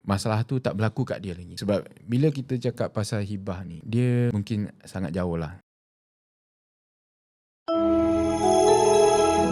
masalah tu tak berlaku kat dia lagi. Sebab bila kita cakap pasal hibah ni, dia mungkin sangat jauh lah.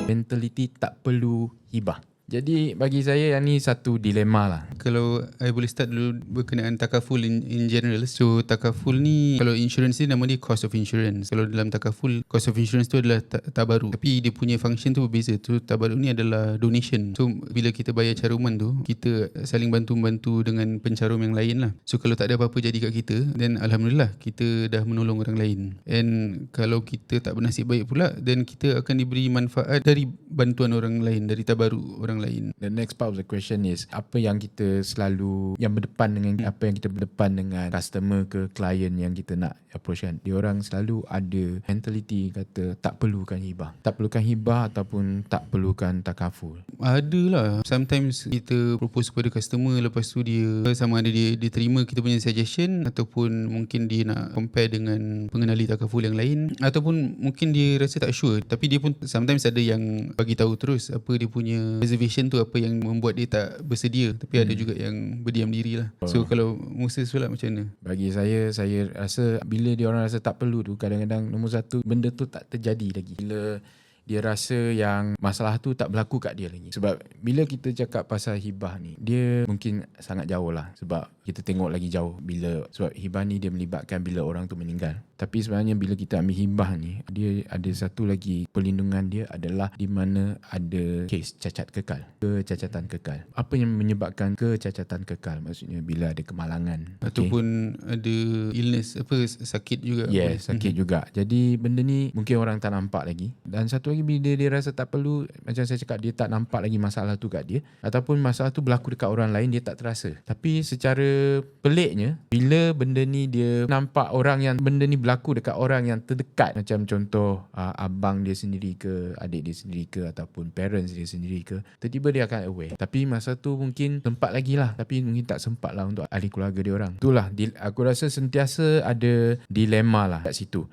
Mentaliti tak perlu hibah. Jadi bagi saya yang ni satu dilema lah. Kalau I boleh start dulu berkenaan takaful in general. So takaful ni, kalau insurance ni nama dia cost of insurance. Kalau dalam takaful, cost of insurance tu adalah tabaruk. Tapi dia punya function tu berbeza. So tabaruk ni adalah donation. So bila kita bayar caruman tu, kita saling bantu-bantu dengan pencarum yang lain lah. So kalau tak ada apa-apa jadi kat kita, then Alhamdulillah kita dah menolong orang lain. And kalau kita tak bernasib baik pula, then kita akan diberi manfaat dari bantuan orang lain, dari tabaruk orang lain. The next part of the question is, apa yang kita selalu yang berdepan dengan apa yang kita berdepan dengan customer ke klien yang kita nak approach kan. Diorang selalu ada mentality kata tak perlukan hibah. Tak perlukan hibah ataupun tak perlukan takaful. Adalah. Sometimes kita propose kepada customer, lepas tu dia sama ada dia terima kita punya suggestion, ataupun mungkin dia nak compare dengan pengenali takaful yang lain, ataupun mungkin dia rasa tak sure, tapi dia pun sometimes ada yang bagi tahu terus apa dia punya reservation tu, apa yang membuat dia tak bersedia. Tapi ada juga yang berdiam diri lah. So kalau Musa solat macam mana? Bagi saya rasa bila dia orang rasa tak perlu tu, kadang-kadang nombor satu, benda tu tak terjadi lagi. Bila dia rasa yang masalah tu tak berlaku kat dia lagi. Sebab bila kita cakap pasal hibah ni, dia mungkin sangat jauh lah. Sebab kita tengok lagi jauh sebab hibah ni dia melibatkan bila orang tu meninggal. Tapi sebenarnya bila kita ambil hibah ni, dia ada satu lagi perlindungan dia adalah di mana ada kes cacat kekal, kecacatan kekal. Apa yang menyebabkan kecacatan kekal? Maksudnya bila ada kemalangan ataupun ada illness, sakit juga. Yes, sakit juga. Jadi benda ni mungkin orang tak nampak lagi. Dan satu lagi, bila dia rasa tak perlu, macam saya cakap, dia tak nampak lagi masalah tu kat dia, ataupun masalah tu berlaku dekat orang lain, dia tak terasa. Tapi secara peliknya, bila benda ni dia nampak orang yang benda ni berlaku dekat orang yang terdekat, macam contoh abang dia sendiri ke, adik dia sendiri ke, ataupun parents dia sendiri ke, tiba-tiba dia akan aware. Tapi masa tu mungkin sempat lagi lah, tapi mungkin tak sempat lah untuk ahli keluarga dia orang. Itulah, aku rasa sentiasa ada dilema lah kat situ.